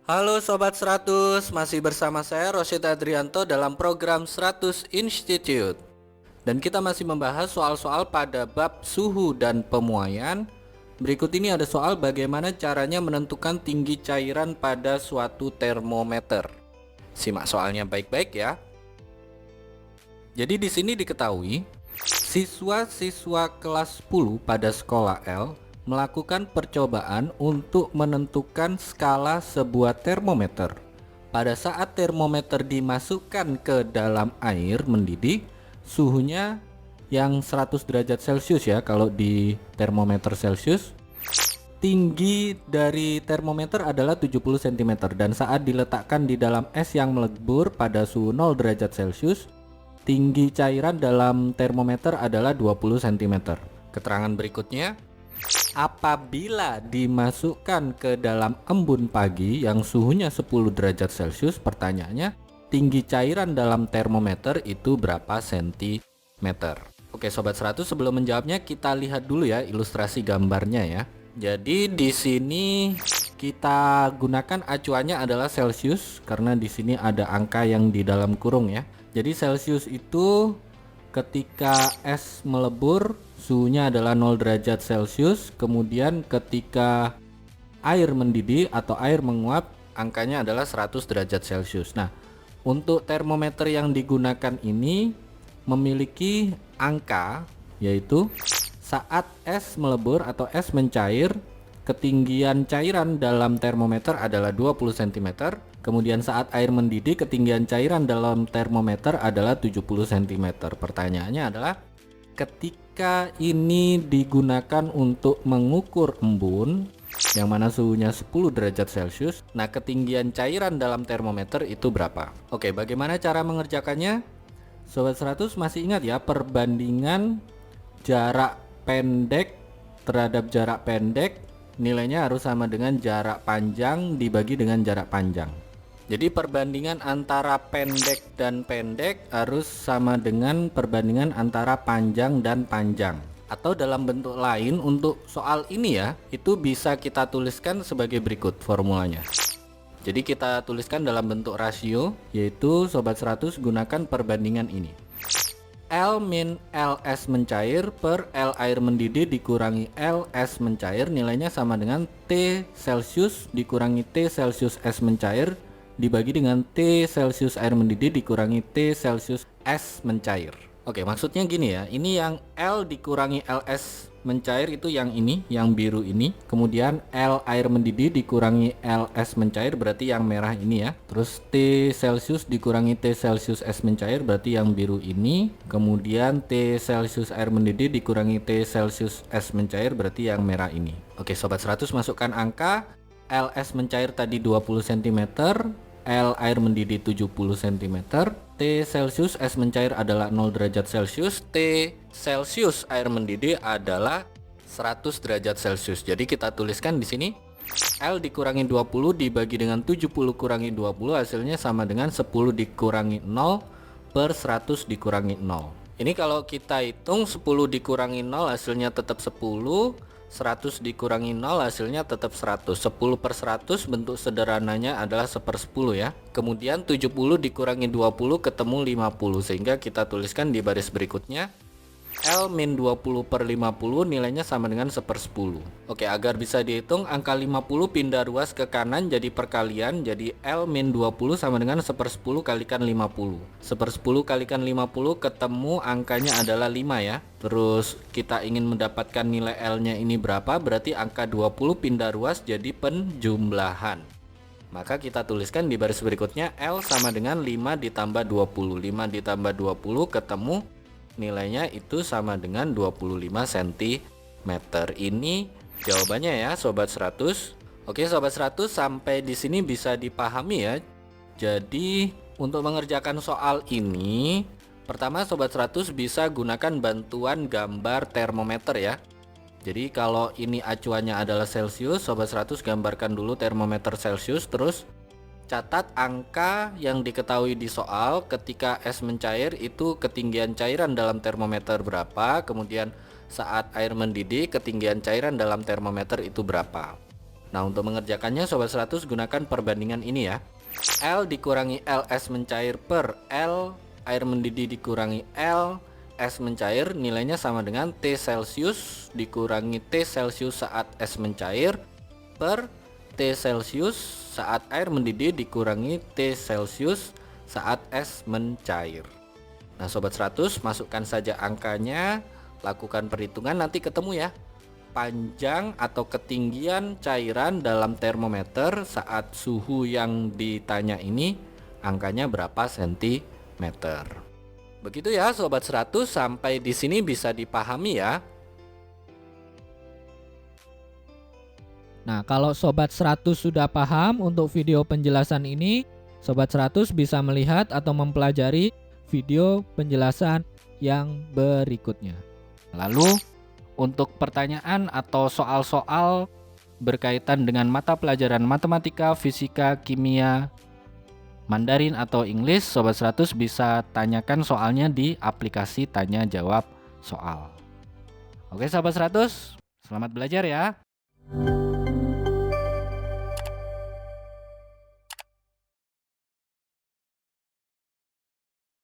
Halo Sobat 100, masih bersama saya Rosyid Adrianto dalam program 100 Institute. Dan kita masih membahas soal-soal pada bab suhu dan pemuaian. Berikut ini ada soal bagaimana caranya menentukan tinggi cairan pada suatu termometer. Simak soalnya baik-baik ya. Jadi di sini diketahui, siswa-siswa kelas 10 pada sekolah L melakukan percobaan untuk menentukan skala sebuah termometer. Pada saat termometer dimasukkan ke dalam air mendidih, suhunya yang 100 derajat Celcius ya kalau di termometer Celcius. Tinggi dari termometer adalah 70 cm dan saat diletakkan di dalam es yang melebur pada suhu 0 derajat Celcius, tinggi cairan dalam termometer adalah 20 cm. Keterangan berikutnya, apabila dimasukkan ke dalam embun pagi yang suhunya 10 derajat Celcius, pertanyaannya, tinggi cairan dalam termometer itu berapa sentimeter? Oke Sobat 100, sebelum menjawabnya kita lihat dulu ya ilustrasi gambarnya ya. Jadi di sini kita gunakan acuannya adalah Celcius karena di sini ada angka yang di dalam kurung ya. Jadi Celcius itu ketika es melebur suhunya adalah 0 derajat Celcius, kemudian ketika air mendidih atau air menguap angkanya adalah 100 derajat Celcius. Nah, untuk termometer yang digunakan ini memiliki angka yaitu saat es melebur atau es mencair, ketinggian cairan dalam termometer adalah 20 cm. Kemudian saat air mendidih, ketinggian cairan dalam termometer adalah 70 cm. Pertanyaannya adalah, ketika ini digunakan untuk mengukur embun yang mana suhunya 10 derajat Celcius, nah ketinggian cairan dalam termometer itu berapa? Oke, bagaimana cara mengerjakannya? Sobat 100 masih ingat ya perbandingan jarak pendek terhadap jarak pendek, nilainya harus sama dengan jarak panjang dibagi dengan jarak panjang. Jadi perbandingan antara pendek dan pendek harus sama dengan perbandingan antara panjang dan panjang. Atau dalam bentuk lain untuk soal ini ya, itu bisa kita tuliskan sebagai berikut formulanya. Jadi kita tuliskan dalam bentuk rasio, yaitu Sobat 100 gunakan perbandingan ini. L min Ls mencair per L air mendidih dikurangi Ls mencair nilainya sama dengan T Celcius dikurangi T Celcius es mencair dibagi dengan T Celcius air mendidih dikurangi T Celcius es mencair. Oke, maksudnya gini ya, ini yang L dikurangi Ls mencair itu yang ini, yang biru ini. Kemudian L air mendidih dikurangi Ls mencair berarti yang merah ini ya. Terus T Celcius dikurangi T Celcius es mencair berarti yang biru ini. Kemudian T Celcius air mendidih dikurangi T Celcius es mencair berarti yang merah ini. Oke Sobat 100, masukkan angka. Ls mencair tadi 20 cm, L air mendidih 70 cm, T Celcius es mencair adalah 0 derajat Celcius, T Celcius air mendidih adalah 100 derajat Celcius. Jadi kita tuliskan di sini L dikurangi 20 dibagi dengan 70 kurangi 20 hasilnya sama dengan 10 dikurangi 0 per 100 dikurangi 0. Ini kalau kita hitung 10 dikurangi 0 hasilnya tetap 10, 100 dikurangi 0 hasilnya tetap 100. 10 per 100 bentuk sederhananya adalah 1/10 ya. Kemudian 70 dikurangi 20 ketemu 50, sehingga kita tuliskan di baris berikutnya L min 20 per 50 nilainya sama dengan 1/10. Oke, agar bisa dihitung angka 50 pindah ruas ke kanan jadi perkalian, jadi L min 20 sama dengan 1/10 kalikan 50. 1/10 kalikan 50 ketemu angkanya adalah 5 ya. Terus kita ingin mendapatkan nilai L nya ini berapa, berarti angka 20 pindah ruas jadi penjumlahan. Maka kita tuliskan di baris berikutnya L sama dengan 5 ditambah 20. 5 ditambah 20 ketemu nilainya itu sama dengan 25 cm. Ini jawabannya ya Sobat 100. Oke Sobat 100, sampai di sini bisa dipahami ya. Jadi untuk mengerjakan soal ini, pertama Sobat 100 bisa gunakan bantuan gambar termometer ya. Jadi kalau ini acuannya adalah Celcius, Sobat 100 gambarkan dulu termometer Celcius, terus catat angka yang diketahui di soal ketika es mencair itu ketinggian cairan dalam termometer berapa, kemudian saat air mendidih ketinggian cairan dalam termometer itu berapa. Nah, untuk mengerjakannya Sobat 100 gunakan perbandingan ini ya. L dikurangi L es mencair per L air mendidih dikurangi L es mencair nilainya sama dengan T Celcius dikurangi T Celcius saat es mencair per T Celcius saat air mendidih dikurangi T Celcius saat es mencair. Nah, Sobat 100 masukkan saja angkanya, lakukan perhitungan, nanti ketemu ya panjang atau ketinggian cairan dalam termometer saat suhu yang ditanya ini angkanya berapa sentimeter. Begitu ya Sobat 100, sampai di sini bisa dipahami ya. Nah, kalau Sobat 100 sudah paham untuk video penjelasan ini, Sobat 100 bisa melihat atau mempelajari video penjelasan yang berikutnya. Lalu untuk pertanyaan atau soal-soal berkaitan dengan mata pelajaran matematika, fisika, kimia, Mandarin atau Inggris, Sobat 100 bisa tanyakan soalnya di aplikasi tanya jawab soal. Oke Sobat 100, selamat belajar ya.